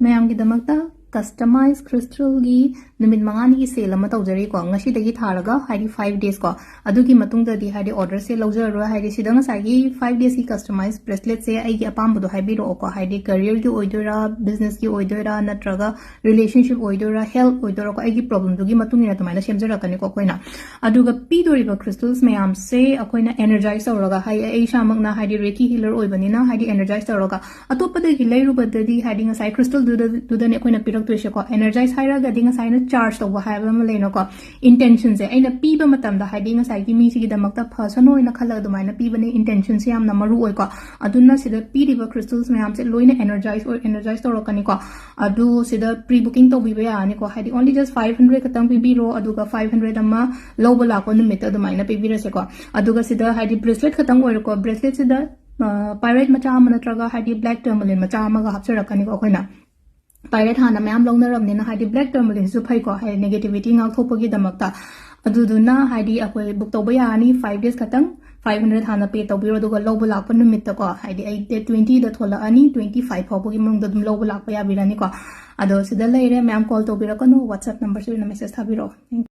ꯃꯌꯥꯝꯒꯤꯗꯃꯛꯇ customise ꯈ꯭ꯔꯤꯁꯇꯦꯜꯒꯤ ꯅꯨꯃꯤꯠ 5ꯒꯤ ꯁꯦꯜ ꯑꯃ ꯇꯧꯖꯔꯤꯀꯣ ꯉꯁꯤꯗꯒꯤ ꯊꯥꯔꯒ ꯍꯥꯏꯗꯤ 5 days ꯀꯣ ꯑꯗꯨꯒꯤ ꯃꯇꯨꯡꯗꯗꯤ ꯍꯥꯏꯗꯤ ꯑꯣꯔꯗꯔꯁꯦ ꯂꯧꯖꯔꯔꯣꯏ ꯍꯥꯏꯗꯤ ꯁꯤꯗ ꯉꯁꯥꯏꯒꯤ 5 days ꯒꯤ ꯀꯁꯇꯃꯥꯏꯖ ꯕ꯭ꯔꯦꯁꯂꯦꯠꯁꯦ ꯑꯩꯒꯤ ꯑꯄꯥꯝꯕꯗꯣ ꯍꯥꯏꯕꯤꯔꯛꯑꯣꯀꯣ ꯍꯥꯏꯗꯤ ꯀꯦꯔꯤꯌꯔꯒꯤ ꯑꯣꯏꯗꯣꯏꯔꯥ ꯕꯤꯖꯤꯅꯦꯁꯀꯤ ꯑꯣꯏꯗꯣꯏꯔꯥ ꯅꯠꯇ꯭ꯔꯒ ꯔꯤꯂꯦꯁꯟꯁꯤꯞ ꯑꯣꯏꯗꯣꯏꯔꯥ ꯍꯦꯜꯊ ꯑꯣꯏꯗꯣꯏꯔꯥꯀꯣ ꯑꯩꯒꯤ ꯄ꯭ꯔꯣꯕ꯭ꯂꯦꯝꯗꯨꯒꯤ ꯃꯇꯨꯡ ꯏꯟꯅ ꯑꯗꯨꯃꯥꯏꯅ ꯁꯦꯝꯖꯔꯛꯀꯅꯤꯀꯣ ꯑꯩꯈꯣꯏꯅ ꯑꯗꯨꯒ ꯄꯤꯗꯣꯔꯤꯕ crystals ꯃꯌꯥꯝꯁꯦ ꯑꯩꯈꯣꯏꯅ ꯑꯦꯅꯔꯖꯥꯏꯖ ꯇꯧꯔꯒ ꯍꯥꯏꯗꯤ ꯑꯩ ꯏꯁꯥꯃꯛꯅ ꯍꯥꯏꯗꯤ ꯔꯦꯀꯤ ꯍꯤꯂꯔ ꯑꯣꯏꯕꯅꯤꯅ ꯍꯥꯏꯗꯤ ꯑꯦꯅꯔꯖꯥꯏꯖ ꯇꯧꯔꯒ ꯑꯇꯣꯞꯄꯗꯒꯤ ꯂꯩꯔꯨꯕꯗꯗꯤ ꯍꯥꯏꯗꯤ ꯉꯁꯥꯏ crystalꯗꯨꯗꯅꯦ ꯑꯩꯈꯣꯏꯅ ꯄꯤꯔꯛꯇꯣꯏꯁꯦꯀꯣ ꯑꯦꯅꯔꯖꯥꯏꯖ ꯍꯥꯏꯔꯒꯗꯤ ꯉꯁꯥꯏꯅ ꯆꯥꯔꯖ ꯇꯧꯕ ꯍꯥꯏꯕ ꯑꯃ ꯂꯩꯅꯀꯣ ꯏꯟꯇꯦꯟꯁꯟꯁꯦ ꯑꯩꯅ ꯄꯤꯕ ꯃꯇꯝꯗ ꯍꯥꯏꯗꯤ ꯉꯁꯥꯏꯒꯤ ꯃꯤꯁꯤꯒꯤꯗꯃꯛꯇ ꯐꯁꯅꯣꯅ ꯈꯜꯂꯒ ꯑꯗꯨꯃꯥꯏꯅ ꯄꯤꯕꯅꯦ ꯏꯟꯇꯦꯟꯁꯟꯁꯦ ꯌꯥꯝꯅ ꯃꯔꯨ ꯑꯣꯏꯀꯣ ꯑꯗꯨꯅ ꯁꯤꯗ ꯄꯤꯔꯤꯕ crystals ꯃꯌꯥꯝꯁꯦ ꯂꯣꯏꯅ ꯑꯦꯅꯔꯖꯥꯏꯖ ꯇꯧꯔꯛꯀꯅꯤꯀꯣ ꯑꯗꯨ ꯁꯤꯗ ꯄ꯭ꯔꯤ ꯕꯨकिꯡ ꯇꯧꯕꯤꯕ ꯌꯥꯔꯅꯤꯀꯣ ꯍꯥꯏꯗꯤ ꯑꯣꯟꯂꯤ ꯖꯁ 500 ꯈꯛꯇꯪ ꯄꯤꯕꯤꯔꯣ ꯑꯗꯨꯒ 500 ꯑꯃ ꯂꯧꯕ ꯂꯥꯛꯄ ꯅꯨꯃꯤꯠꯇ ꯑꯗꯨꯃꯥꯏꯅ ꯄꯤꯕꯤꯔꯁꯦꯀꯣ ꯑꯗꯨꯒ ꯁꯤꯗ ꯍꯥꯏꯗꯤ ꯕ꯭ꯔꯦꯁꯂꯦꯠ ꯈꯛꯇꯪ ꯑꯣꯏꯔꯣꯀꯣ ꯕ꯭ꯔꯦꯁꯂꯦꯠꯁꯤꯗ ꯄꯥꯏꯔꯦꯠ ꯃꯆꯥ ꯑꯃ ꯅꯠꯇ꯭ꯔꯒ ꯍꯥꯏꯗꯤ ꯕ꯭ꯂꯦꯛ ꯇꯔꯃꯂꯤꯟ ꯃꯆꯥ ꯑꯃꯒ ꯍꯥꯞꯆꯔꯛꯀꯅꯤꯀꯣ ꯑꯩꯈꯣꯏꯅ ꯄꯥꯏꯔꯦꯠ ꯍꯥꯟꯅ ꯃꯌꯥꯝ ꯂꯧꯅꯔꯕꯅꯤꯅ ꯍꯥꯏꯗꯤ ꯕ꯭ꯂꯦꯛ ꯇꯔꯃꯂꯤꯟꯁꯨ ꯐꯩꯀꯣ ꯍꯥꯏꯗꯤ ꯅꯦꯒꯦꯇꯤꯚꯤꯇꯤ ꯉꯥꯛꯊꯣꯛꯄꯒꯤꯗꯃꯛꯇ ꯑꯗꯨꯗꯨꯅ ꯍꯥꯏꯗꯤ ꯑꯩꯈꯣꯏ ꯕꯨꯛ ꯇꯧꯕ ꯌꯥꯔꯅꯤ 5 days ꯈꯛꯇꯪ 500 ꯍꯥꯟꯅ ꯄꯦ ꯇꯧꯕꯤꯔꯣ ꯑꯗꯨꯒ ꯂꯧꯕ ꯂꯥꯛꯄ ꯅꯨꯃꯤꯠꯇꯀꯣ ꯍꯥꯏꯗꯤ ꯑꯩ ꯗꯦꯠ 20ꯗ ꯊꯣꯛꯂꯛꯑꯅꯤ 25 ꯐꯥꯎꯕꯒꯤ ꯃꯅꯨꯡꯗ ꯑꯗꯨꯝ ꯂꯧꯕ ꯂꯥꯛꯄ ꯌꯥꯕꯤꯔꯅꯤꯀꯣ ꯑꯗꯣ ꯁꯤꯗ ꯂꯩꯔꯦ ꯃꯌꯥꯝ ꯀꯣꯜ ꯇꯧꯕꯤꯔꯛꯀꯅꯨ ꯋꯥꯠꯁꯑꯦꯞ ꯅꯝꯕꯔꯁꯤꯗ ꯃꯦꯁꯦꯖ ꯊꯥꯕꯤꯔꯛꯑꯣ